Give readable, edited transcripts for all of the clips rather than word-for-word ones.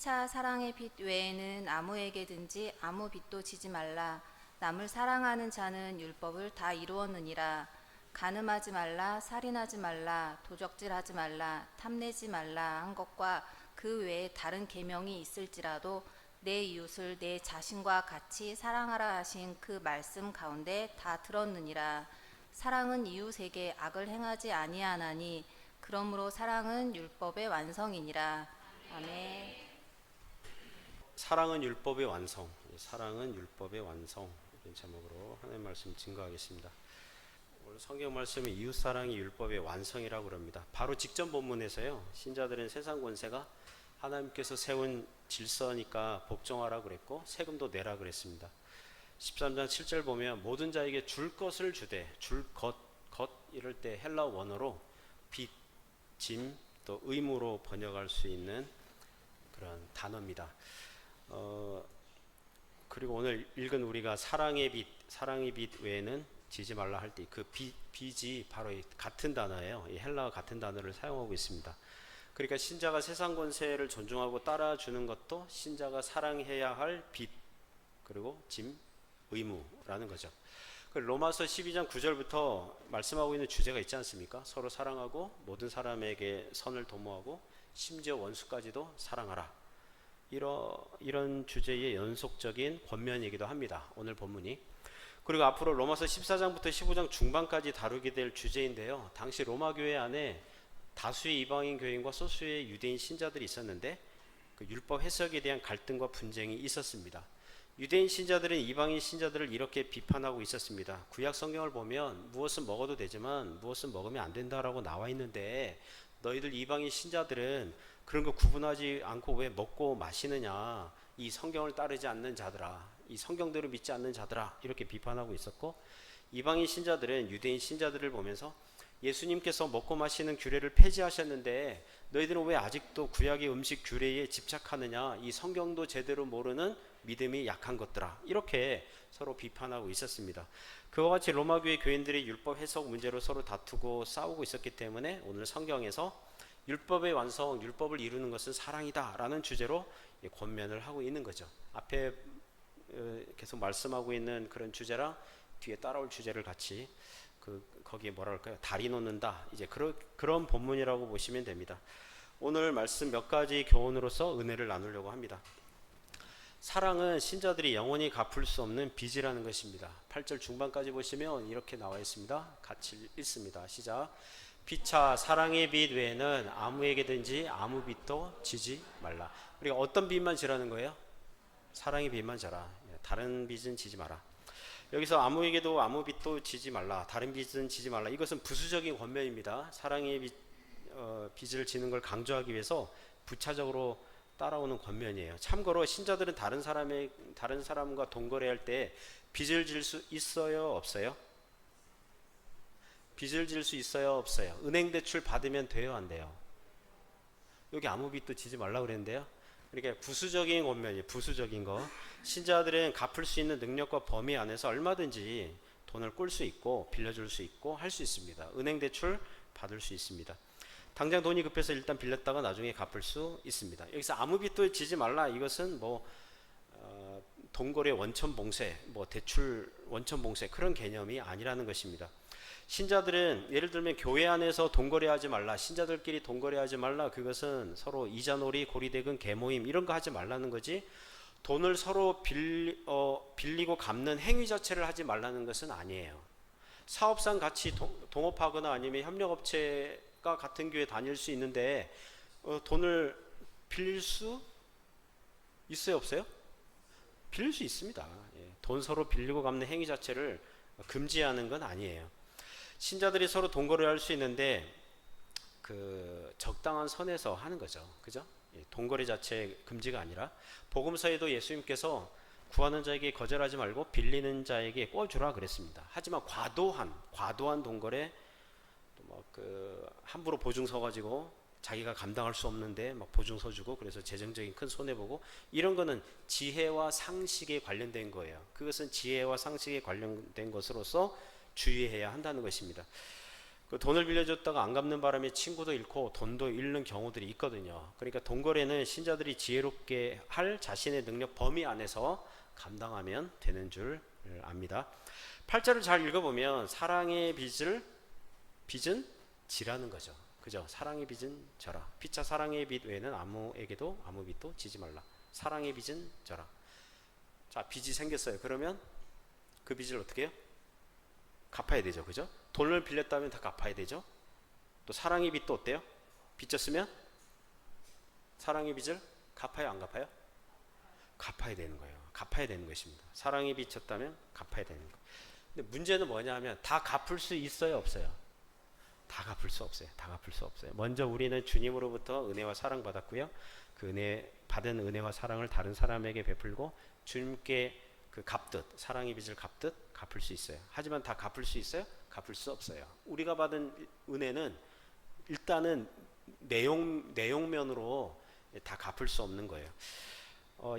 피차 사랑의 빛 외에는 아무에게든지 아무 빚도 지지 말라. 남을 사랑하는 자는 율법을 다 이루었느니라. 간음하지 말라, 살인하지 말라, 도적질하지 말라, 탐내지 말라 한 것과 그 외에 다른 계명이 있을지라도 내 이웃을 내 자신과 같이 사랑하라 하신 그 말씀 가운데 다 들었느니라. 사랑은 이웃에게 악을 행하지 아니하나니 그러므로 사랑은 율법의 완성이니라. 아멘. 사랑은 율법의 완성, 사랑은 율법의 완성 이런 제목으로 하나님의 말씀 증거하겠습니다. 오늘 성경 말씀은 이웃사랑이 율법의 완성이라고 그럽니다. 바로 직전 본문에서요, 신자들은 세상 권세가 하나님께서 세운 질서니까 복종하라 그랬고 세금도 내라 그랬습니다. 13장 7절 보면 모든 자에게 줄 것을 주되, 줄 것 이럴 때 헬라어 원어로 빚, 짐, 또 의무로 번역할 수 있는 그런 단어입니다. 그리고 오늘 읽은 우리가 사랑의 빛 외에는 지지 말라 할 때 그 빚이 바로 같은 단어예요. 이 헬라어 같은 단어를 사용하고 있습니다. 그러니까 신자가 세상 권세를 존중하고 따라주는 것도 신자가 사랑해야 할 빚, 그리고 짐, 의무라는 거죠. 로마서 12장 9절부터 말씀하고 있는 주제가 있지 않습니까? 서로 사랑하고 모든 사람에게 선을 도모하고 심지어 원수까지도 사랑하라. 이런 주제의 연속적인 권면이기도 합니다. 오늘 본문이. 그리고 앞으로 로마서 14장부터 15장 중반까지 다루게 될 주제인데요. 당시 로마 교회 안에 다수의 이방인 교인과 소수의 유대인 신자들이 있었는데 그 율법 해석에 대한 갈등과 분쟁이 있었습니다. 유대인 신자들은 이방인 신자들을 이렇게 비판하고 있었습니다. 구약 성경을 보면 무엇은 먹어도 되지만 무엇은 먹으면 안 된다라고 나와 있는데 너희들 이방인 신자들은 그런 거 구분하지 않고 왜 먹고 마시느냐, 이 성경을 따르지 않는 자들아, 이 성경대로 믿지 않는 자들아, 이렇게 비판하고 있었고, 이방인 신자들은 유대인 신자들을 보면서 예수님께서 먹고 마시는 규례를 폐지하셨는데 너희들은 왜 아직도 구약의 음식 규례에 집착하느냐, 이 성경도 제대로 모르는 믿음이 약한 것들아, 이렇게 서로 비판하고 있었습니다. 그와 같이 로마 교회 교인들이 율법 해석 문제로 서로 다투고 싸우고 있었기 때문에 오늘 성경에서 율법의 완성, 율법을 이루는 것은 사랑이다 라는 주제로 권면을 하고 있는 거죠. 앞에 계속 말씀하고 있는 그런 주제랑 뒤에 따라올 주제를 같이 거기에 뭐라 할까요? 다리 놓는다. 이제 그런 본문이라고 보시면 됩니다. 오늘 말씀 몇 가지 교훈으로서 은혜를 나누려고 합니다. 사랑은 신자들이 영원히 갚을 수 없는 빚이라는 것입니다. 8절 중반까지 보시면 이렇게 나와 있습니다. 같이 읽습니다. 시작. 피차 사랑의 빚 외에는 아무에게든지 아무 빚도 지지 말라. 우리가 어떤 빚만 지라는 거예요? 사랑의 빚만 져라. 다른 빚은 지지 마라. 여기서 아무에게도 아무 빚도 지지 말라, 다른 빚은 지지 말라, 이것은 부수적인 권면입니다. 사랑의 빚을 지는 걸 강조하기 위해서 부차적으로 따라오는 권면이에요. 참고로 신자들은 다른 사람과 동거래할 때 빚을 질 수 있어요, 없어요? 빚을 질 수 있어요, 없어요? 은행 대출 받으면 돼요, 안 돼요? 여기 아무 빚도 지지 말라 그랬는데요. 그러니까 부수적인 권면이에요. 부수적인 거. 신자들은 갚을 수 있는 능력과 범위 안에서 얼마든지 돈을 꿀 수 있고 빌려줄 수 있고 할 수 있습니다. 은행 대출 받을 수 있습니다. 당장 돈이 급해서 일단 빌렸다가 나중에 갚을 수 있습니다. 여기서 아무 빚도 지지 말라, 이것은 동거래 원천봉쇄, 대출 원천봉쇄 그런 개념이 아니라는 것입니다. 신자들은 예를 들면 교회 안에서 동거래하지 말라, 신자들끼리 동거래하지 말라, 그것은 서로 이자놀이, 고리대금, 계모임 이런 거 하지 말라는 거지, 돈을 서로 빌리고 갚는 행위 자체를 하지 말라는 것은 아니에요. 사업상 같이 동업하거나 아니면 협력업체가 같은 교회 다닐 수 있는데 돈을 빌릴 수 있어요, 없어요? 빌릴 수 있습니다. 돈 서로 빌리고 갚는 행위 자체를 금지하는 건 아니에요. 신자들이 서로 동거래할 수 있는데 그 적당한 선에서 하는 거죠. 그죠? 동거래 자체 금지가 아니라 복음서에도 예수님께서 구하는 자에게 거절하지 말고 빌리는 자에게 꿔주라 그랬습니다. 하지만 과도한 동거래, 함부로 보증서 가지고 자기가 감당할 수 없는데 막 보증서 주고 그래서 재정적인 큰 손해 보고 이런 거는 지혜와 상식에 관련된 거예요. 그것은 지혜와 상식에 관련된 것으로서 주의해야 한다는 것입니다. 그 돈을 빌려줬다가 안 갚는 바람에 친구도 잃고 돈도 잃는 경우들이 있거든요. 그러니까 돈 거래는 신자들이 지혜롭게 할 자신의 능력 범위 안에서 감당하면 되는 줄 압니다. 8절을 잘 읽어보면 사랑의 빚은 지라는 거죠. 그죠? 사랑의 빚은 져라. 피차 사랑의 빚 외에는 아무에게도 아무 빚도 지지 말라. 사랑의 빚은 져라. 자, 빚이 생겼어요. 그러면 그 빚을 어떻게 해요? 갚아야 되죠. 그죠? 돈을 빌렸다면 다 갚아야 되죠. 또 사랑의 빚도 어때요? 빚졌으면 사랑의 빚을 갚아요, 안 갚아요? 갚아야 되는 거예요. 갚아야 되는 것입니다. 사랑의 빚 졌다면 갚아야 되는 거예요. 근데 문제는 뭐냐면 다 갚을 수 있어요, 없어요? 다 갚을 수 없어요. 다 갚을 수 없어요. 먼저 우리는 주님으로부터 은혜와 사랑 받았고요. 그 은혜 받은 은혜와 사랑을 다른 사람에게 베풀고 주님께 그 갚듯 사랑의 빚을 갚듯 갚을 수 있어요. 하지만 다 갚을 수 있어요? 갚을 수 없어요. 우리가 받은 은혜는 일단은 내용면으로 다 갚을 수 없는 거예요.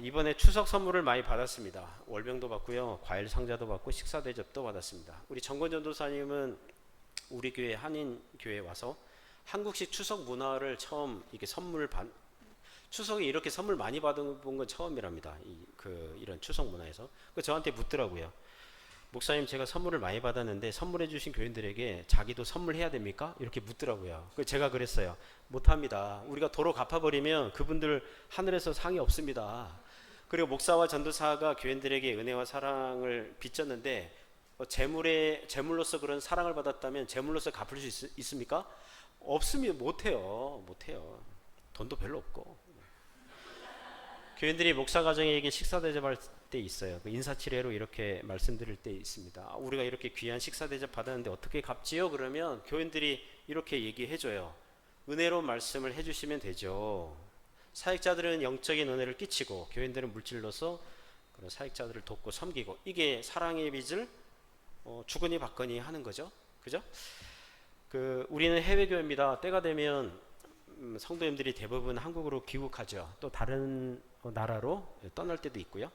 이번에 추석 선물을 많이 받았습니다. 월병도 받고요, 과일 상자도 받고 식사 대접도 받았습니다. 우리 정건 전도사님은 우리 교회 한인 교회 와서 한국식 추석 문화를 처음 이렇게 추석에 이렇게 선물 많이 받은 건 처음이랍니다. 이런 추석 문화에서. 저한테 묻더라고요. 목사님, 제가 선물을 많이 받았는데 선물해 주신 교인들에게 자기도 선물해야 됩니까? 이렇게 묻더라고요. 제가 그랬어요. 못합니다. 우리가 도로 갚아버리면 그분들 하늘에서 상이 없습니다. 그리고 목사와 전도사가 교인들에게 은혜와 사랑을 빚졌는데 재물로서 그런 사랑을 받았다면 재물로서 갚을 수 있습니까? 없습니다. 못해요. 돈도 별로 없고. 교인들이 목사 가정에게 식사 대접할 때 있어요. 인사치레로 이렇게 말씀드릴 때 있습니다. 우리가 이렇게 귀한 식사 대접 받았는데 어떻게 갚지요? 그러면 교인들이 이렇게 얘기해줘요. 은혜로 말씀을 해주시면 되죠. 사역자들은 영적인 은혜를 끼치고 교인들은 물질로서 그런 사역자들을 돕고 섬기고, 이게 사랑의 빚을 주거니 받거니 하는 거죠. 그죠? 우리는 해외교회입니다. 때가 되면 성도님들이 대부분 한국으로 귀국하죠. 또 다른 나라로 떠날 때도 있고요.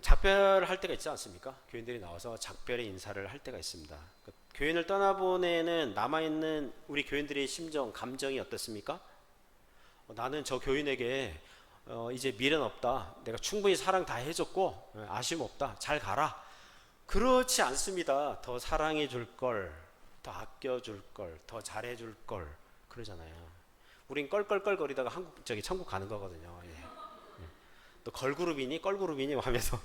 작별할 때가 있지 않습니까? 교인들이 나와서 작별의 인사를 할 때가 있습니다. 교인을 떠나보내는 남아있는 우리 교인들의 심정, 감정이 어떻습니까? 나는 저 교인에게 이제 미련 없다. 내가 충분히 사랑 다 해줬고 아쉬움 없다. 잘 가라. 그렇지 않습니다. 더 사랑해 줄 걸, 더 아껴 줄 걸, 더 잘해 줄 걸 그러잖아요. 우린 껄껄껄거리다가 천국 가는 거거든요. 예. 또 걸그룹이니 껄그룹이니 하면서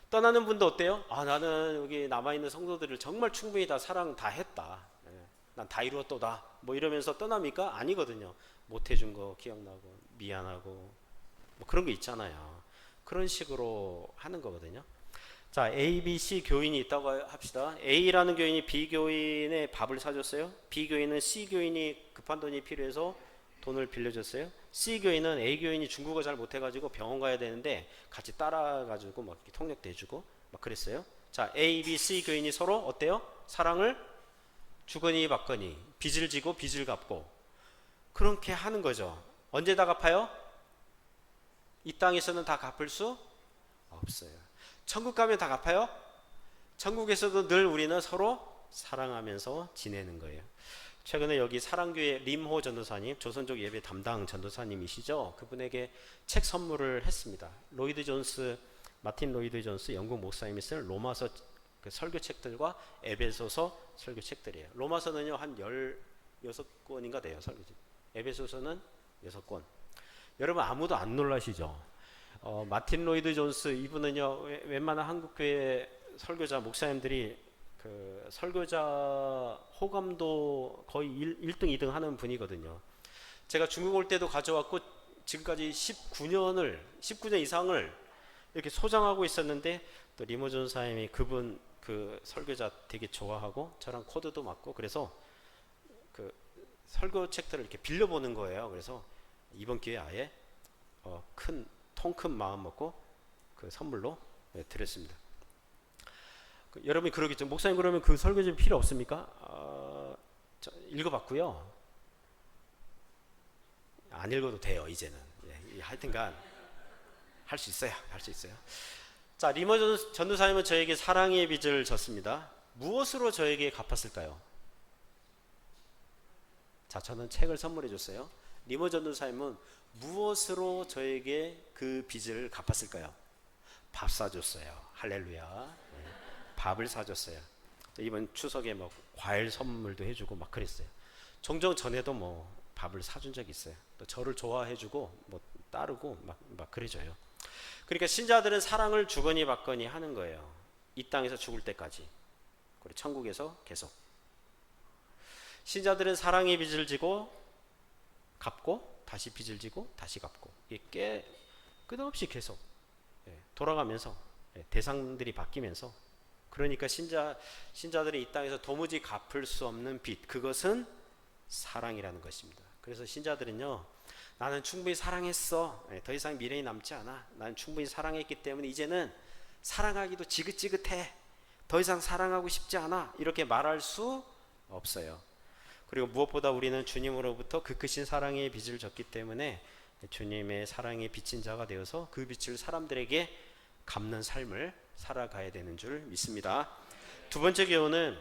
떠나는 분도 어때요? 나는 여기 남아있는 성도들을 정말 충분히 다 사랑 다 했다. 난 다 이루었도다. 이러면서 떠납니까? 아니거든요. 못 해준 거 기억나고 미안하고 그런 게 있잖아요. 그런 식으로 하는 거거든요. 자, A, B, C 교인이 있다고 합시다. A라는 교인이 B 교인의 밥을 사줬어요. B 교인은 C 교인이 급한 돈이 필요해서 돈을 빌려줬어요. C 교인은 A 교인이 중국어 잘 못해가지고 병원 가야 되는데 같이 따라가지고 이렇게 통역도 해주고 그랬어요. 자, A, B, C 교인이 서로 어때요? 사랑을 주거니 받거니, 빚을 지고 빚을 갚고 그렇게 하는 거죠. 언제 다 갚아요? 이 땅에서는 다 갚을 수 없어요. 천국 가면 다 갚아요? 천국에서도 늘 우리는 서로 사랑하면서 지내는 거예요. 최근에 여기 사랑교회 림호 전도사님, 조선족 예배 담당 전도사님이시죠. 그분에게 책 선물을 했습니다. 마틴 로이드 존스 영국 목사님이 쓴 로마서 설교책들과 에베소서 설교책들이에요. 로마서는요 한 16권인가 돼요. 설교책. 에베소서는 6권. 여러분 아무도 안 놀라시죠? 마틴 로이드 존스 이분은요 웬만한 한국교회 설교자 목사님들이 설교자 호감도 거의 1등 2등 하는 분이거든요. 제가 중국 올 때도 가져왔고 지금까지 19년 이상을 이렇게 소장하고 있었는데 또 리모 전사님이 그분 설교자 되게 좋아하고 저랑 코드도 맞고 그래서 설교책들을 이렇게 빌려보는 거예요. 그래서 이번 기회에 아예 통 큰 마음 먹고 선물로 드렸습니다. 여러분이 그러겠죠. 목사님 그러면 설교집 필요 없습니까? 읽어봤고요. 안 읽어도 돼요 이제는. 하여튼간 할 수 있어요. 자, 리머 전도사님은 저에게 사랑의 빚을 졌습니다. 무엇으로 저에게 갚았을까요? 자, 저는 책을 선물해 줬어요. 니모 전도사님은 무엇으로 저에게 그 빚을 갚았을까요? 밥 사줬어요. 할렐루야. 네, 밥을 사줬어요. 이번 추석에 뭐 과일 선물도 해주고 막 그랬어요. 종종 전에도 뭐 밥을 사준 적이 있어요. 또 저를 좋아해주고 뭐 따르고 막 그래줘요. 그러니까 신자들은 사랑을 주거니 받거니 하는 거예요. 이 땅에서 죽을 때까지. 그리고 천국에서 계속. 신자들은 사랑의 빚을 지고 갚고 다시 빚을 지고 다시 갚고, 이게 끝없이 계속 돌아가면서 대상들이 바뀌면서, 그러니까 신자들이 이 땅에서 도무지 갚을 수 없는 빚, 그것은 사랑이라는 것입니다. 그래서 신자들은요, 나는 충분히 사랑했어, 더 이상 미련이 남지 않아, 나는 충분히 사랑했기 때문에 이제는 사랑하기도 지긋지긋해, 더 이상 사랑하고 싶지 않아, 이렇게 말할 수 없어요. 그리고 무엇보다 우리는 주님으로부터 그 크신 사랑의 빚을 졌기 때문에 주님의 사랑에 빚진 자가 되어서 그 빚을 사람들에게 갚는 삶을 살아가야 되는 줄 믿습니다. 두 번째 교훈은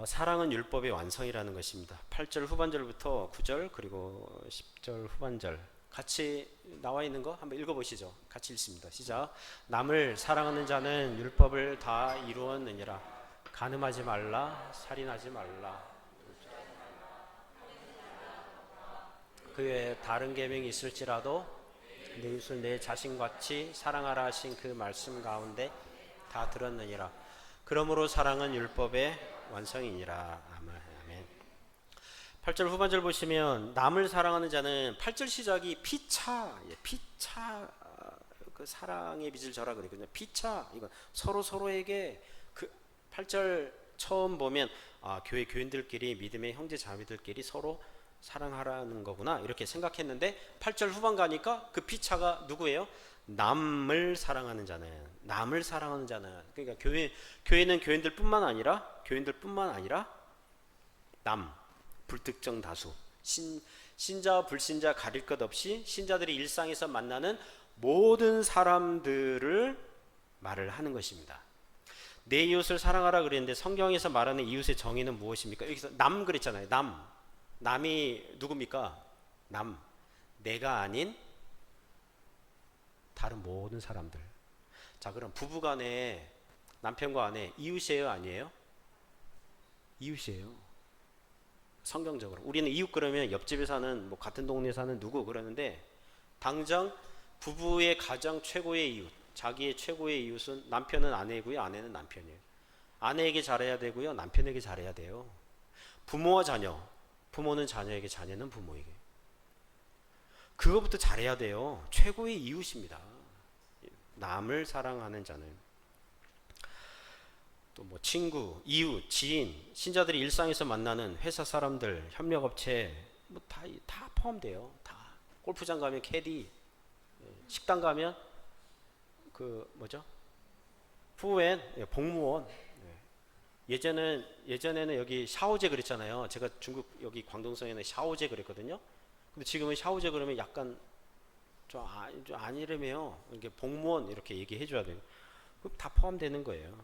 사랑은 율법의 완성이라는 것입니다. 8절 후반절부터 9절 그리고 10절 후반절 같이 나와 있는 거 한번 읽어보시죠. 같이 읽습니다. 시작. 남을 사랑하는 자는 율법을 다 이루었느니라. 간음하지 말라, 살인하지 말라, 그 외에 다른 계명이 있을지라도 내 이웃을 내 자신같이 사랑하라 하신 그 말씀 가운데 다 들었느니라. 그러므로 사랑은 율법의 완성이니라. 아멘. 8절 후반절 보시면 남을 사랑하는 자는 8절 시작이 피차 그 사랑의 빚을 져라 그랬거든요. 피차, 이거 서로에게 그 8절 처음 보면 교회 교인들끼리, 믿음의 형제 자매들끼리 서로 사랑하라는 거구나 이렇게 생각했는데 8절 후반 가니까 그 피차가 누구예요? 남을 사랑하는 자는, 남을 사랑하는 자는, 그러니까 교회는 교인들뿐만 아니라 남, 불특정 다수, 신자와 불신자 가릴 것 없이 신자들이 일상에서 만나는 모든 사람들을 말을 하는 것입니다. 내 이웃을 사랑하라 그랬는데 성경에서 말하는 이웃의 정의는 무엇입니까? 여기서 남 그랬잖아요. 남이 누굽니까? 내가 아닌 다른 모든 사람들. 자, 그럼 부부간에, 남편과 아내 이웃이에요, 아니에요? 이웃이에요. 성경적으로 우리는 이웃 그러면 옆집에 사는, 뭐 같은 동네에 사는 누구 그러는데, 당장 부부의 가장 최고의 이웃, 자기의 최고의 이웃은 남편은 아내이고요, 아내는 남편이에요. 아내에게 잘해야 되고요, 남편에게 잘해야 돼요. 부모와 자녀, 부모는 자녀에게, 자녀는 부모에게. 그거부터 잘해야 돼요. 최고의 이웃입니다. 남을 사랑하는 자는. 또 뭐 친구, 이웃, 지인, 신자들이 일상에서 만나는 회사 사람들, 협력업체, 뭐 다 포함돼요. 다. 골프장 가면 캐디, 식당 가면 그 뭐죠? 후엔, 복무원. 예전에는 여기 샤오제 그랬잖아요. 제가 중국 여기 광동성에는 샤오제 그랬거든요. 근데 지금은 샤오제 그러면 약간 좀 아니래매요. 이렇게 복무원 이렇게 얘기해 줘야 돼요. 그럼 다 포함되는 거예요.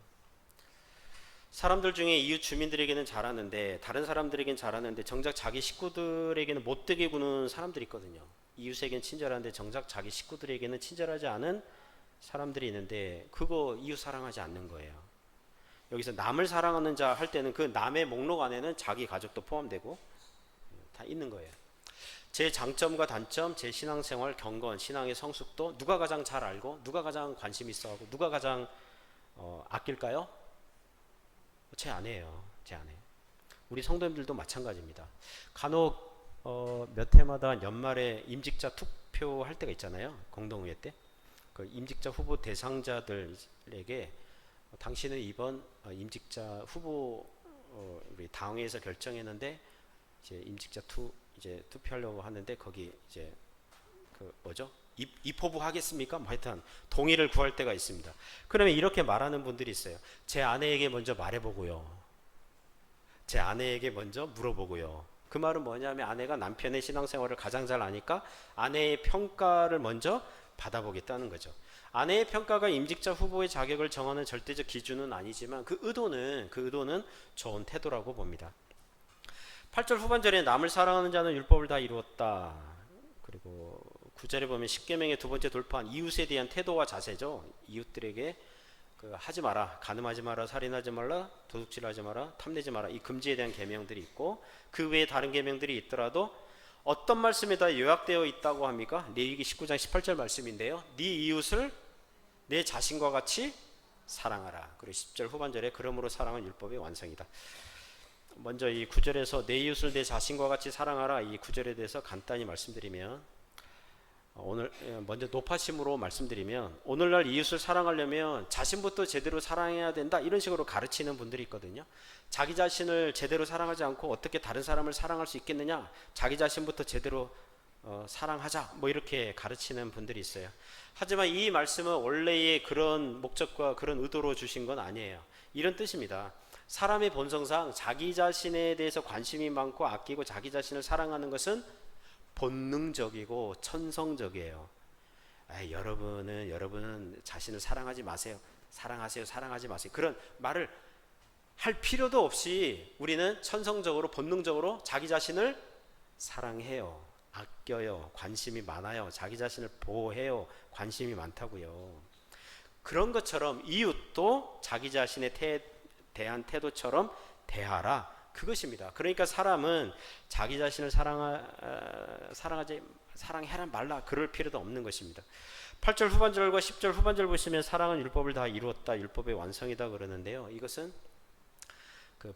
사람들 중에 이웃 주민들에게는 잘하는데, 다른 사람들에게는 잘하는데 정작 자기 식구들에게는 못되게 구는 사람들이 있거든요. 이웃에게는 친절한데 정작 자기 식구들에게는 친절하지 않은 사람들이 있는데, 그거 이웃 사랑하지 않는 거예요. 여기서 남을 사랑하는 자 할 때는 그 남의 목록 안에는 자기 가족도 포함되고 다 있는 거예요. 제 장점과 단점, 제 신앙생활, 경건, 신앙의 성숙도 누가 가장 잘 알고, 누가 가장 관심 있어하고, 누가 가장 아낄까요? 제 아내예요. 제 아내. 우리 성도님들도 마찬가지입니다. 간혹 몇 해마다 연말에 임직자 투표할 때가 있잖아요. 공동의회 때. 그 임직자 후보 대상자들에게 당신은 이번 임직자 후보 우리 당회에서 결정했는데 이제 임직자 투표하려고 하는데 거기 이제 그 뭐죠? 입후보 하겠습니까? 뭐 하여튼 동의를 구할 때가 있습니다. 그러면 이렇게 말하는 분들이 있어요. 제 아내에게 먼저 말해보고요. 제 아내에게 먼저 물어보고요. 그 말은 뭐냐면 아내가 남편의 신앙생활을 가장 잘 아니까 아내의 평가를 먼저 받아보겠다는 거죠. 아내의 평가가 임직자 후보의 자격을 정하는 절대적 기준은 아니지만 그 의도는 좋은 태도라고 봅니다. 8절 후반절에 남을 사랑하는 자는 율법을 다 이루었다. 그리고 9절에 보면 십계명의 두 번째 돌파한 이웃에 대한 태도와 자세죠. 이웃들에게 하지 마라, 간음하지 마라, 살인하지 말라, 도둑질하지 마라, 탐내지 마라, 이 금지에 대한 계명들이 있고, 그 외에 다른 계명들이 있더라도 어떤 말씀에 다 요약되어 있다고 합니까? 레위기 19장 18절 말씀인데요. 네 이웃을 내 자신과 같이 사랑하라. 그리고 10절 후반절에 그러므로 사랑은 율법의 완성이다. 먼저 이 9절에서 내 이웃을 내 자신과 같이 사랑하라, 이 9절에 대해서 간단히 말씀드리면, 오늘 먼저 높아심으로 말씀드리면, 오늘날 이웃을 사랑하려면 자신부터 제대로 사랑해야 된다, 이런 식으로 가르치는 분들이 있거든요. 자기 자신을 제대로 사랑하지 않고 어떻게 다른 사람을 사랑할 수 있겠느냐, 자기 자신부터 제대로 사랑하자, 뭐 이렇게 가르치는 분들이 있어요. 하지만 이 말씀은 원래의 그런 목적과 그런 의도로 주신 건 아니에요. 이런 뜻입니다. 사람의 본성상 자기 자신에 대해서 관심이 많고 아끼고 자기 자신을 사랑하는 것은 본능적이고 천성적이에요. 여러분은 자신을 사랑하지 마세요. 사랑하세요. 사랑하지 마세요. 그런 말을 할 필요도 없이 우리는 천성적으로 본능적으로 자기 자신을 사랑해요. 아껴요. 관심이 많아요. 자기 자신을 보호해요. 관심이 많다고요. 그런 것처럼 이웃도 자기 자신에 대한 태도처럼 대하라, 그것입니다. 그러니까 사람은 자기 자신을 사랑해라 말라 그럴 필요도 없는 것입니다. 8절 후반절과 10절 후반절 보시면 사랑은 율법을 다 이루었다, 율법의 완성이다 그러는데요. 이것은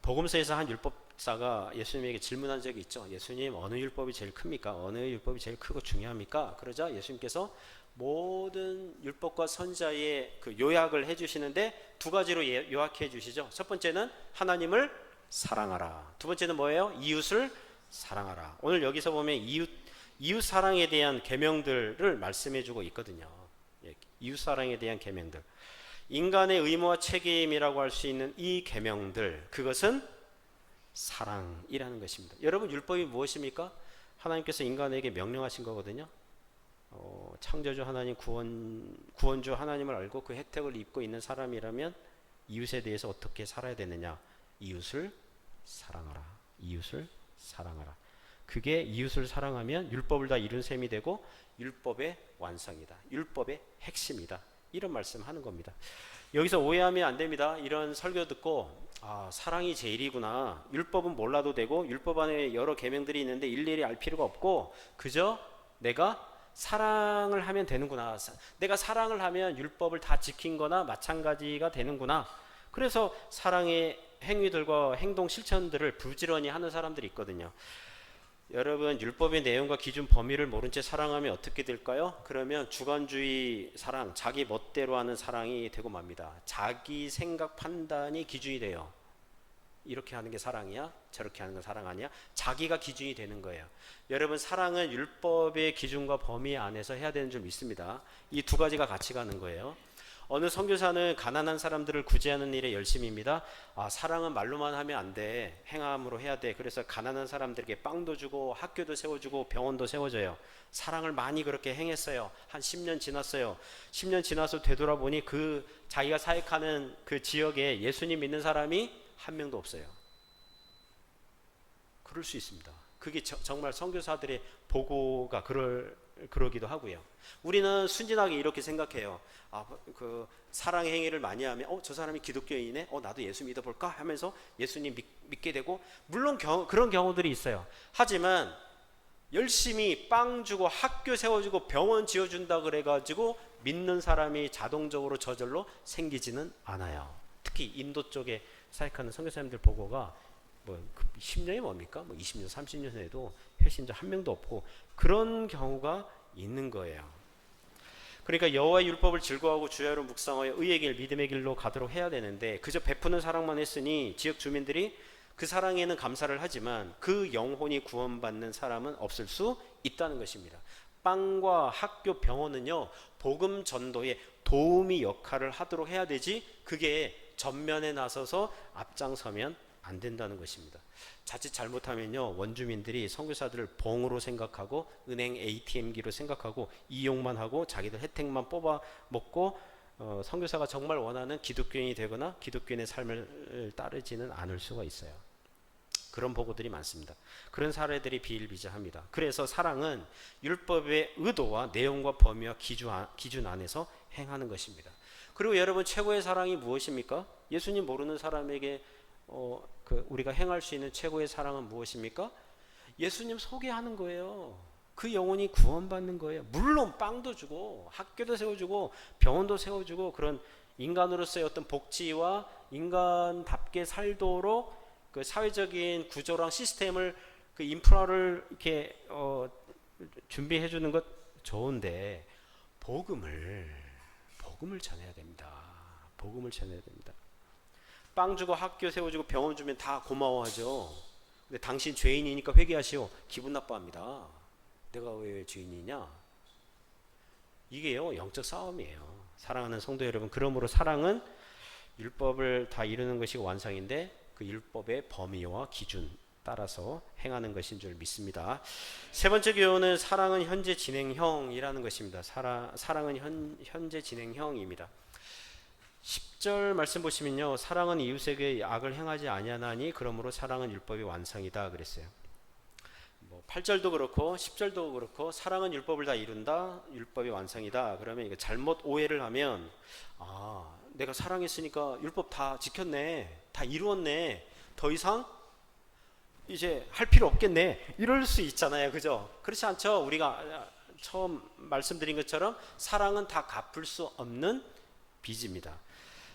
복음서에서 한 율법사가 예수님에게 질문한 적이 있죠. 예수님, 어느 율법이 제일 큽니까? 어느 율법이 제일 크고 중요합니까? 그러자 예수님께서 모든 율법과 선지자의 요약을 해주시는데 두 가지로 요약해 주시죠. 첫 번째는 하나님을 사랑하라. 두 번째는 뭐예요? 이웃을 사랑하라. 오늘 여기서 보면 이웃 사랑에 대한 계명들을 말씀해 주고 있거든요. 이웃 사랑에 대한 계명들, 인간의 의무와 책임이라고 할 수 있는 이 계명들, 그것은 사랑이라는 것입니다. 여러분, 율법이 무엇입니까? 하나님께서 인간에게 명령하신 거거든요. 창조주 하나님, 구원주 하나님을 알고 그 혜택을 입고 있는 사람이라면 이웃에 대해서 어떻게 살아야 되느냐? 이웃을 사랑하라. 이웃을 사랑하라. 그게 이웃을 사랑하면 율법을 다 이룬 셈이 되고 율법의 완성이다. 율법의 핵심이다. 이런 말씀하는 겁니다. 여기서 오해하면 안 됩니다. 이런 설교 듣고 사랑이 제일이구나, 율법은 몰라도 되고 율법 안에 여러 계명들이 있는데 일일이 알 필요가 없고 그저 내가 사랑을 하면 되는구나, 내가 사랑을 하면 율법을 다 지킨 거나 마찬가지가 되는구나, 그래서 사랑의 행위들과 행동 실천들을 부지런히 하는 사람들이 있거든요. 여러분, 율법의 내용과 기준 범위를 모른 채 사랑하면 어떻게 될까요? 그러면 주관주의 사랑, 자기 멋대로 하는 사랑이 되고 맙니다. 자기 생각 판단이 기준이 돼요. 이렇게 하는 게 사랑이야? 저렇게 하는 건 사랑 아니야? 자기가 기준이 되는 거예요. 여러분, 사랑은 율법의 기준과 범위 안에서 해야 되는 줄 믿습니다. 이 두 가지가 같이 가는 거예요. 어느 선교사는 가난한 사람들을 구제하는 일에 열심입니다. 사랑은 말로만 하면 안 돼, 행함으로 해야 돼. 그래서 가난한 사람들에게 빵도 주고 학교도 세워주고 병원도 세워줘요. 사랑을 많이 그렇게 행했어요. 한 10년 지났어요. 10년 지나서 되돌아보니 자기가 사역하는 그 지역에 예수님 믿는 사람이 한 명도 없어요. 그럴 수 있습니다. 그게 정말 선교사들의 보고가 그러기도 하고요. 우리는 순진하게 이렇게 생각해요. 사랑의 행위를 많이 하면 저 사람이 기독교인이네, 나도 예수 믿어볼까 하면서 예수님 믿게 되고, 물론 그런 경우들이 있어요. 하지만 열심히 빵 주고 학교 세워주고 병원 지어준다 그래가지고 믿는 사람이 자동적으로 저절로 생기지는 않아요. 특히 인도 쪽에 사역하는 선교사님들 보고가 10년이 뭡니까? 20년, 30년 에도 회신자 한 명도 없고 그런 경우가 있는 거예요. 그러니까 여호와의 율법을 즐거워하고 주야로 묵상하여 의의 길, 믿음의 길로 가도록 해야 되는데, 그저 베푸는 사랑만 했으니 지역 주민들이 그 사랑에는 감사를 하지만 그 영혼이 구원받는 사람은 없을 수 있다는 것입니다. 빵과 학교, 병원은요, 복음 전도에 도우미 역할을 하도록 해야 되지, 그게 전면에 나서서 앞장서면 안 된다는 것입니다. 자칫 잘못하면요, 원주민들이 선교사들을 봉으로 생각하고 은행 ATM기로 생각하고 이용만 하고 자기들 혜택만 뽑아 먹고 선교사가 정말 원하는 기독교인이 되거나 기독교인의 삶을 따르지는 않을 수가 있어요. 그런 보고들이 많습니다. 그런 사례들이 비일비재합니다. 그래서 사랑은 율법의 의도와 내용과 범위와 기준 안에서 행하는 것입니다. 그리고 여러분, 최고의 사랑이 무엇입니까? 예수님 모르는 사람에게 우리가 행할 수 있는 최고의 사랑은 무엇입니까? 예수님 소개하는 거예요. 그 영혼이 구원받는 거예요. 물론 빵도 주고 학교도 세워주고 병원도 세워주고 그런 인간으로서의 어떤 복지와 인간답게 살도록 그 사회적인 구조랑 시스템을, 그 인프라를 이렇게 준비해 주는 것 좋은데, 복음을 전해야 됩니다. 복음을 전해야 됩니다. 빵 주고 학교 세워주고 병원 주면 다 고마워하죠. 근데 당신 죄인이니까 회개하시오. 기분 나빠합니다. 내가 왜 죄인이냐? 이게요, 영적 싸움이에요. 사랑하는 성도 여러분, 그러므로 사랑은 율법을 다 이루는 것이 완성인데 그 율법의 범위와 기준 따라서 행하는 것인 줄 믿습니다. 세 번째 교훈은 사랑은 현재 진행형이라는 것입니다. 사랑은 현재 진행형입니다. 10절 말씀 보시면요, 사랑은 이웃에게 악을 행하지 아니하나니 그러므로 사랑은 율법의 완성이다 그랬어요. 8절도 그렇고 10절도 그렇고 사랑은 율법을 다 이룬다, 율법의 완성이다. 그러면 이거 잘못 오해를 하면, 내가 사랑했으니까 율법 다 지켰네, 다 이루었네, 더 이상 이제 할 필요 없겠네, 이럴 수 있잖아요. 그죠? 그렇지 않죠? 우리가 처음 말씀드린 것처럼 사랑은 다 갚을 수 없는 빚입니다.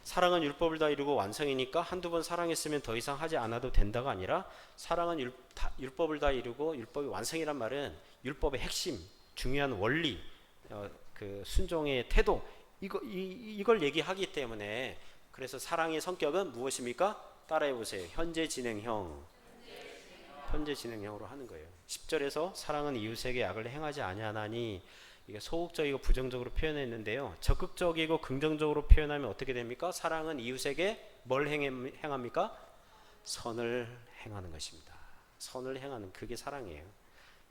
사랑은 율법을 다 이루고 완성이니까 한두 번 사랑했으면 더 이상 하지 않아도 된다가 아니라, 사랑은 율법을 다 이루고 율법이 완성이란 말은 율법의 핵심, 중요한 원리, 그 순종의 태도, 이걸 얘기하기 때문에, 그래서 사랑의 성격은 무엇입니까? 따라해 보세요. 현재 진행형으로 하는 거예요. 10절에서 사랑은 이웃에게 악을 행하지 아니하나니, 이게 소극적이고 부정적으로 표현했는데요, 적극적이고 긍정적으로 표현하면 어떻게 됩니까? 사랑은 이웃에게 뭘 행합니까? 선을 행하는 것입니다. 선을 행하는, 그게 사랑이에요.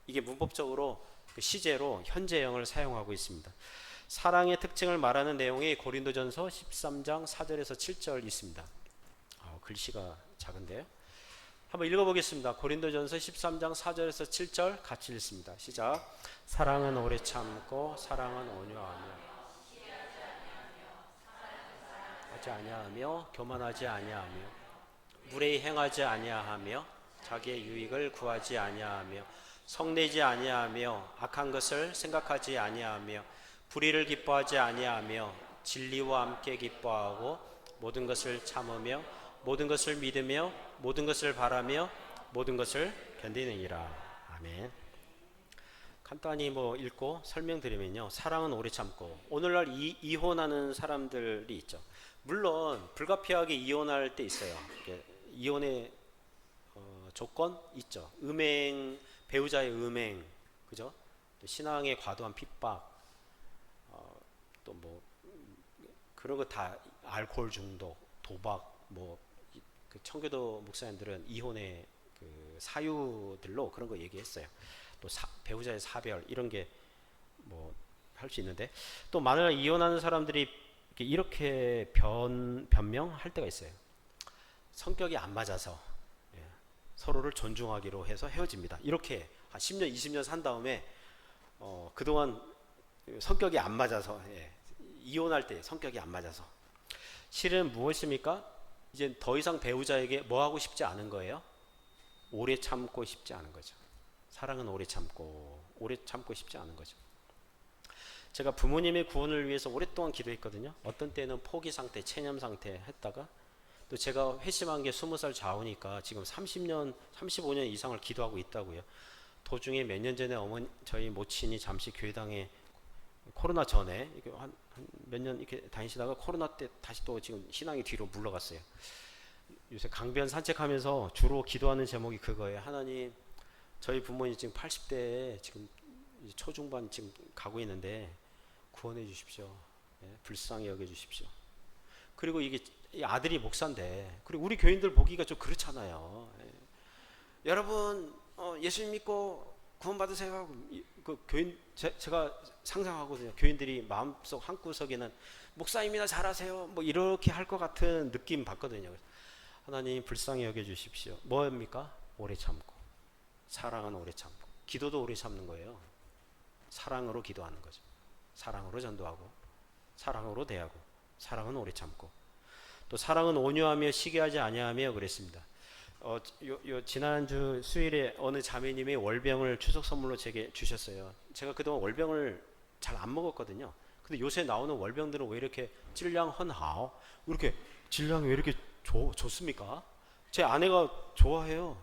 이게 문법적으로 시제로 현재형을 사용하고 있습니다. 사랑의 특징을 말하는 내용이 고린도전서 13장 4절에서 7절 있습니다. 글씨가 작은데요. 한번 읽어보겠습니다. 고린도전서 13장 4절에서 7절 같이 읽습니다. 시작. 사랑은 오래 참고 사랑은 온유하며 하지 아니하며 교만하지 아니하며 무례히 행하지 아니하며 자기의 유익을 구하지 아니하며 성내지 아니하며 악한 것을 생각하지 아니하며 불의를 기뻐하지 아니하며 진리와 함께 기뻐하고 모든 것을 참으며 모든 것을 믿으며 모든 것을 바라며 모든 것을 견디느니라. 아멘. 간단히 읽고 설명드리면요, 사랑은 오래 참고. 오늘날 이혼하는 사람들이 있죠. 물론 불가피하게 이혼할 때 있어요. 이혼의 조건 있죠. 배우자의 음행, 그죠? 신앙의 과도한 핍박, 또 그런 거 다, 알코올 중독, 도박, 그 청교도 목사님들은 이혼의 그 사유들로 그런 거 얘기했어요. 또 배우자의 사별, 이런 게 할 수 있는데, 또 만약 이혼하는 사람들이 이렇게 변명할 때가 있어요. 성격이 안 맞아서, 서로를 존중하기로 해서 헤어집니다. 이렇게 한 10년, 20년 산 다음에 그동안 성격이 안 맞아서, 이혼할 때 성격이 안 맞아서. 실은 무엇입니까? 이제 더 이상 배우자에게 뭐 하고 싶지 않은 거예요? 오래 참고 싶지 않은 거죠. 사랑은 오래 참고 싶지 않은 거죠. 제가 부모님의 구원을 위해서 오랫동안 기도했거든요. 어떤 때는 포기 상태, 체념 상태 했다가, 또 제가 회심한 게 20살 좌우니까 지금 30년, 35년 이상을 기도하고 있다고요. 도중에 몇 년 전에 저희 모친이 잠시 교회당에, 코로나 전에 한 몇 년 이렇게 다니시다가 코로나 때 다시 또 지금 신앙이 뒤로 물러갔어요. 요새 강변 산책하면서 주로 기도하는 제목이 그거예요. 하나님, 저희 부모님 지금 80대에 지금 초중반 지금 가고 있는데 구원해 주십시오. 불쌍히 여겨 주십시오. 그리고 이게 아들이 목사인데, 그리고 우리 교인들 보기가 좀 그렇잖아요. 여러분, 예수님 믿고 구원 받으세요. 그 교인, 제가 상상하거든요. 교인들이 마음속 한구석에는 목사님이나 잘하세요, 이렇게 할 것 같은 느낌 받거든요. 하나님 불쌍히 여겨 주십시오. 뭐입니까? 오래 참고, 사랑은 오래 참고, 기도도 오래 참는 거예요. 사랑으로 기도하는 거죠. 사랑으로 전도하고, 사랑으로 대하고, 사랑은 오래 참고, 또 사랑은 온유하며 시기하지 아니하며 그랬습니다. 지난주 수요일에 어느 자매님이 월병을 추석 선물로 제게 주셨어요. 제가 그동안 월병을 잘 안 먹었거든요. 근데 요새 나오는 월병들은 왜 이렇게 질량헌하오? 왜 이렇게 질량이 왜 이렇게 좋습니까? 제 아내가 좋아해요.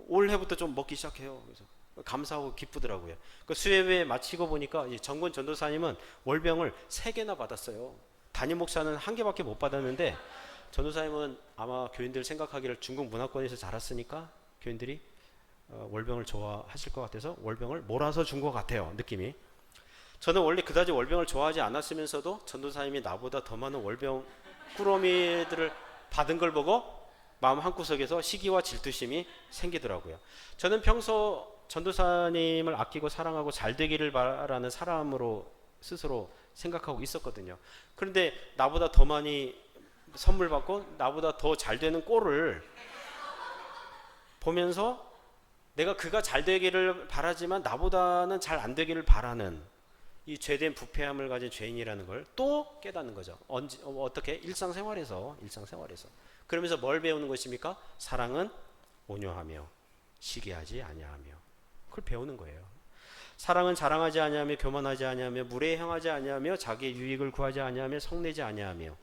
올해부터 좀 먹기 시작해요. 그래서 감사하고 기쁘더라고요. 그 수요일에 마치고 보니까 정권 전도사님은 월병을 3개나 받았어요. 담임 목사는 1개밖에 못 받았는데 전도사님은 아마 교인들 생각하기를 중국 문화권에서 자랐으니까 교인들이 월병을 좋아하실 것 같아서 월병을 몰아서 준 것 같아요. 느낌이. 저는 원래 그다지 월병을 좋아하지 않았으면서도 전도사님이 나보다 더 많은 월병 꾸러미들을 받은 걸 보고 마음 한구석에서 시기와 질투심이 생기더라고요. 저는 평소 전도사님을 아끼고 사랑하고 잘 되기를 바라는 사람으로 스스로 생각하고 있었거든요. 그런데 나보다 더 많이 선물 받고 나보다 더 잘 되는 꼴을 보면서 내가 그가 잘 되기를 바라지만 나보다는 잘 안 되기를 바라는 이 죄된 부패함을 가진 죄인이라는 걸 또 깨닫는 거죠. 어떻게? 일상생활에서. 그러면서 뭘 배우는 것입니까? 사랑은 온유하며 시기하지 아니하며. 그걸 배우는 거예요. 사랑은 자랑하지 아니하며 교만하지 아니하며 무례에 행하지 아니하며 자기의 유익을 구하지 아니하며 성내지 아니하며.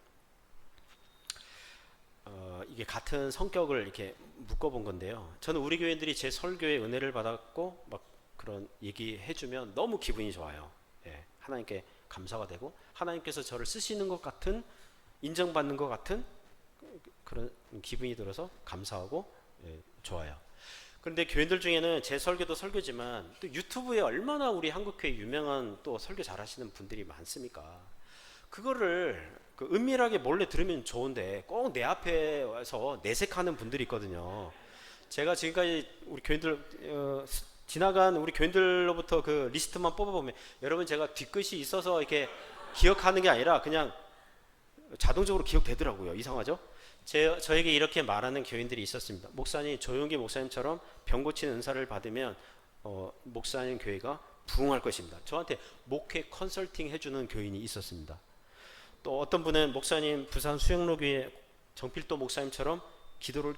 이게 같은 성격을 이렇게 묶어본 건데요. 저는 우리 교인들이 제 설교에 은혜를 받았고 막 그런 얘기해주면 너무 기분이 좋아요. 예, 하나님께 감사가 되고 하나님께서 저를 쓰시는 것 같은, 인정받는 것 같은 그런 기분이 들어서 감사하고 좋아요. 그런데 교인들 중에는 제 설교도 설교지만 또 유튜브에 얼마나 우리 한국교회 유명한 또 설교 잘하시는 분들이 많습니까? 그거를 은밀하게 몰래 들으면 좋은데 꼭 내 앞에 와서 내색하는 분들이 있거든요. 제가 지금까지 우리 교인들 지나간 우리 교인들로부터 그 리스트만 뽑아보면 여러분 제가 뒤끝이 있어서 이렇게 기억하는 게 아니라 그냥 자동적으로 기억되더라고요. 이상하죠? 저에게 이렇게 말하는 교인들이 있었습니다. 목사님, 조용기 목사님처럼 병 고치는 은사를 받으면 목사님 교회가 부흥할 것입니다. 저한테 목회 컨설팅 해주는 교인이 있었습니다. 또 어떤 분은 목사님 부산 수영로교회 정필도 목사님처럼 기도를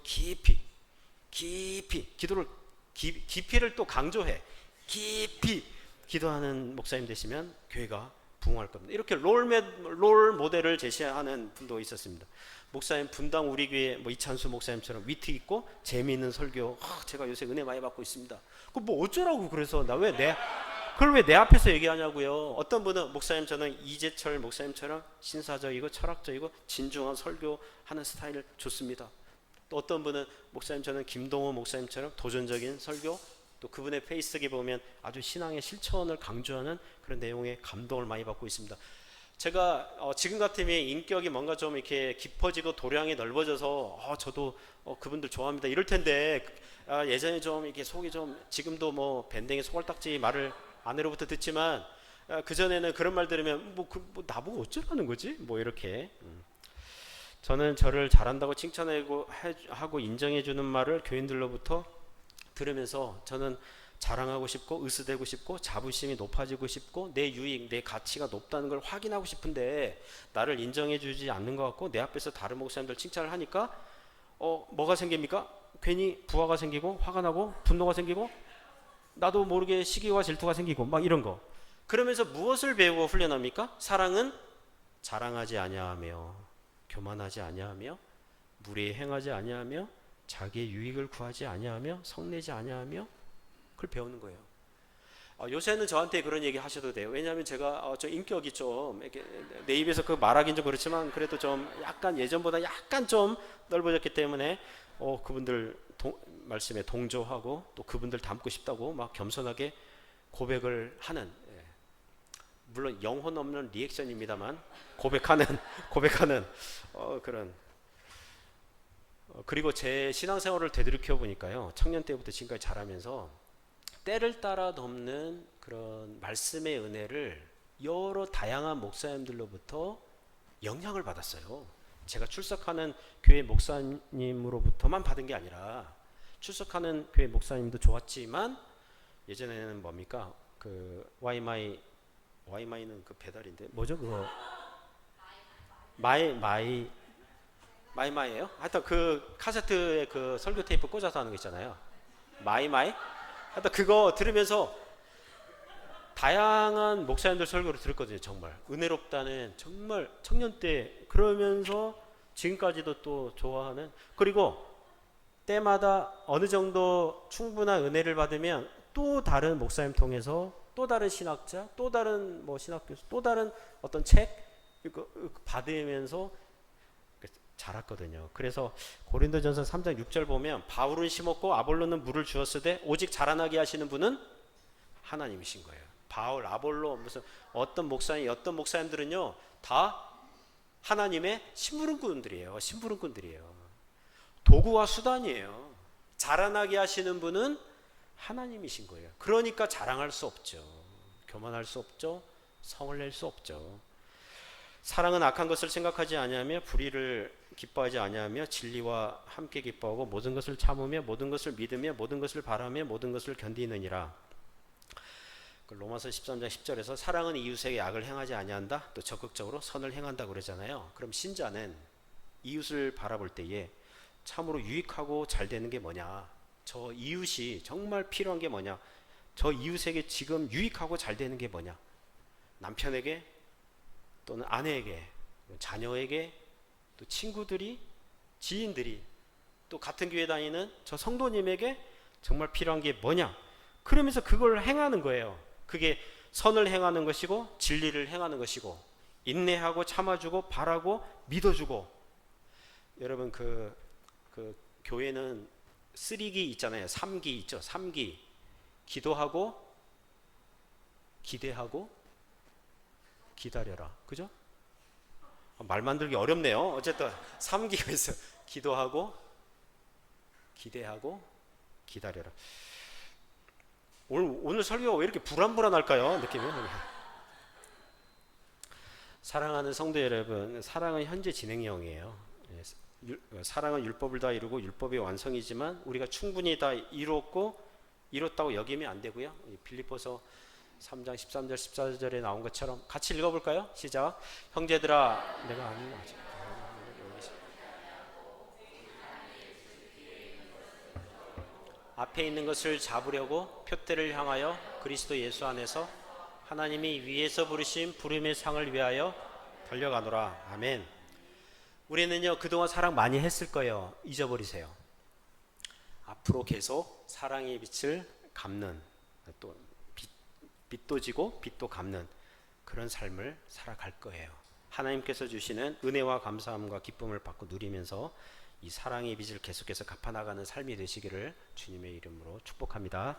깊이를 또 강조해 깊이 기도하는 목사님 되시면 교회가 부흥할 겁니다. 이렇게 롤 모델을 제시하는 분도 있었습니다. 목사님 분당 우리 교회 이찬수 목사님처럼 위트 있고 재미있는 설교, 제가 요새 은혜 많이 받고 있습니다. 그 뭐 어쩌라고 그래서 그걸 왜 내 앞에서 얘기하냐고요. 어떤 분은 목사님 저는 이재철 목사님처럼 신사적이고 철학적이고 진중한 설교하는 스타일 좋습니다. 또 어떤 분은 목사님 저는 김동호 목사님처럼 도전적인 설교, 또 그분의 페이스북에 보면 아주 신앙의 실천을 강조하는 그런 내용에 감동을 많이 받고 있습니다. 제가 지금 같으면 인격이 뭔가 좀 이렇게 깊어지고 도량이 넓어져서 저도 그분들 좋아합니다 이럴 텐데 예전에 좀 이렇게 속이 좀 지금도 뭐 밴댕이 소갈딱지 말을 아내로부터 듣지만 그전에는 그런 말 들으면 뭐 나보고 어쩌라는 거지? 뭐 이렇게 저는 저를 잘한다고 칭찬하고 인정해주는 말을 교인들로부터 들으면서 저는 자랑하고 싶고 으스대고 싶고 자부심이 높아지고 싶고 내 유익, 내 가치가 높다는 걸 확인하고 싶은데 나를 인정해주지 않는 것 같고 내 앞에서 다른 목사님들 칭찬을 하니까 뭐가 생깁니까? 괜히 부하가 생기고 화가 나고 분노가 생기고 나도 모르게 시기와 질투가 생기고 막 이런 거. 그러면서 무엇을 배우고 훈련합니까? 사랑은 자랑하지 아니하며 교만하지 아니하며 무례에 행하지 아니하며 자기의 유익을 구하지 아니하며 성내지 아니하며 그걸 배우는 거예요. 요새는 저한테 그런 얘기 하셔도 돼요. 왜냐하면 제가 좀 인격이 좀 이렇게 내 입에서 그 말하긴 좀 그렇지만 그래도 좀 약간 예전보다 약간 좀 넓어졌기 때문에 그분들 말씀에 동조하고 또 그분들 닮고 싶다고 막 겸손하게 고백을 하는, 물론 영혼 없는 리액션입니다만 고백하는 그런. 그리고 제 신앙생활을 되돌이켜 보니까요, 청년 때부터 지금까지 자라면서 때를 따라 덮는 그런 말씀의 은혜를 여러 다양한 목사님들로부터 영향을 받았어요. 제가 출석하는 교회 목사님으로부터만 받은 게 아니라 출석하는 교회 목사님도 좋았지만 예전에는 뭡니까? 그 와이마이는 그 배달인데 뭐죠 그거? 마이마이예요? 하여튼 그 카세트에 그 설교 테이프 꽂아서 하는 거 있잖아요. 마이마이? 하여튼 그거 들으면서 다양한 목사님들 설교를 들었거든요. 정말 은혜롭다는 정말 청년 때 그러면서 지금까지도 또 좋아하는, 그리고 때마다 어느 정도 충분한 은혜를 받으면 또 다른 목사님 통해서 또 다른 신학자, 또 다른 뭐 신학교수, 또 다른 어떤 책 이거 받으면서 자랐거든요. 그래서 고린도전서 3장 6절 보면 바울은 심었고 아볼로는 물을 주었으되 오직 자라나게 하시는 분은 하나님이신 거예요. 바울, 아볼로, 무슨 어떤 목사님, 어떤 목사님들은요 다 하나님의 심부름꾼들이에요. 심부름꾼들이에요. 도구와 수단이에요. 자라나게 하시는 분은 하나님이신 거예요. 그러니까 자랑할 수 없죠. 교만할 수 없죠. 성을 낼 수 없죠. 사랑은 악한 것을 생각하지 아니하며 불의를 기뻐하지 아니하며 진리와 함께 기뻐하고 모든 것을 참으며 모든 것을 믿으며 모든 것을 바라며 모든 것을 견디느니라. 로마서 13장 10절에서 사랑은 이웃에게 악을 행하지 아니한다. 또 적극적으로 선을 행한다고 그러잖아요. 그럼 신자는 이웃을 바라볼 때에 참으로 유익하고 잘 되는 게 뭐냐, 저 이웃이 정말 필요한 게 뭐냐, 저 이웃에게 지금 유익하고 잘 되는 게 뭐냐, 남편에게 또는 아내에게, 자녀에게, 또 친구들이, 지인들이, 또 같은 교회 다니는 저 성도님에게 정말 필요한 게 뭐냐, 그러면서 그걸 행하는 거예요. 그게 선을 행하는 것이고 진리를 행하는 것이고 인내하고 참아주고 바라고 믿어주고. 여러분 그 교회는 3기 있잖아요. 3기 있죠. 3기. 기도하고 기대하고 기다려라. 그죠? 말 만들기 어렵네요. 어쨌든 3기가 있어요. 기도하고 기대하고 기다려라. 오늘 설교가 왜 이렇게 불안불안할까요? 느낌이. 사랑하는 성도 여러분, 사랑은 현재 진행형이에요. 사랑은 율법을 다 이루고 율법의 완성이지만 우리가 충분히 다 이뤘다고 여기면 안 되고요. 빌립보서 3장 13절 14절에 나온 것처럼 같이 읽어볼까요? 시작. 형제들아, 내가 아는 거지. 앞에 있는 것을 잡으려고 표대를 향하여 그리스도 예수 안에서 하나님이 위에서 부르신 부름의 상을 위하여 달려가노라. 아멘. 우리는요 그동안 사랑 많이 했을 거예요. 잊어버리세요. 앞으로 계속 사랑의 빛을 갚는, 또 빛도 지고 빛도 갚는 그런 삶을 살아갈 거예요. 하나님께서 주시는 은혜와 감사함과 기쁨을 받고 누리면서 이 사랑의 빚을 계속해서 갚아나가는 삶이 되시기를 주님의 이름으로 축복합니다.